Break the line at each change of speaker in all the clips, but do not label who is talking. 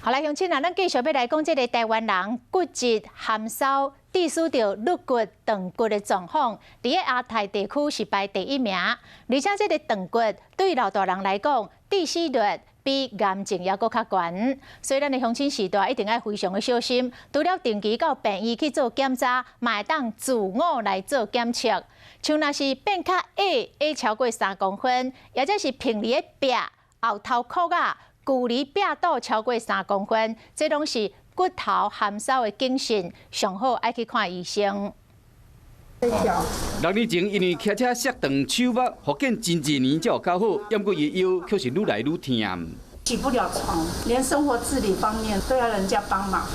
好来，乡亲啊，咱继续要来讲这个台湾人骨质含烧致使着肋骨、断骨的状况，伫个亚太地区是排第1名，而且这个断骨对老大人来讲，致死率比癌症还阁较悬，所以咱的乡亲时代一定要非常的小心。除了定期到病院去做检查，嘛会当自我来做检测。像若是变较矮超过3公分，或者是平离的壁后头壳啊。 距离壁肚超过3公分，这拢是骨头含烧的警讯，上好爱去看医生。
6年前，因为骑车摔断手骨，复健真1年才有较好，不过伊腰却是愈来愈疼。
起不了床，连生活自理方面都要人家帮忙。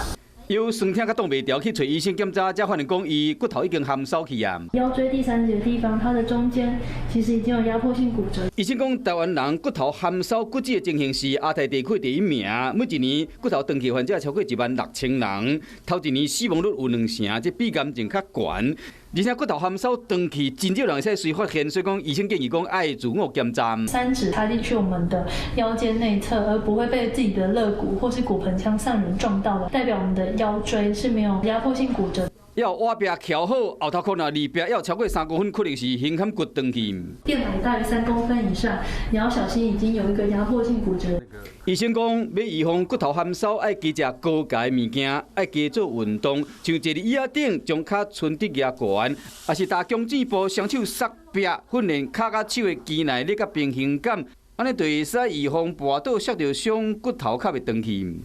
腰酸痛甲挡袂牢，去找医生检查，才发现讲伊骨头已经含烧去啊。
腰椎第3节的地方，它的中间其实已经有压迫性骨折。
医生讲，台湾人骨头含烧骨折的情形是亚太地区第1名，每1年骨头断去患者超过16000人，头1年死亡率有2成，这比癌症较悬。 而且骨头含烧断去，真少人会使随发现，所以讲医生建议讲爱自我检查。
3指插进去我们的腰间内侧，而不会被自己的肋骨或是骨盆腔上缘撞到的，代表我们的腰椎是没有压迫性骨折。
要挖壁翘好，后头壳若离壁要超过3公分，可能是胸坎骨断去。
垫板大于3公分以上，你要小心已经有一个压迫性骨折。
医生讲，要预防骨头含烧，爱加食高钙物件，爱加做运动，像坐伫椅仔顶，将脚伸直压悬，也是打弓箭步，双手塞壁，训练脚甲手的肌耐力甲平衡感，安尼就会使预防跋倒摔到伤骨头较袂断去。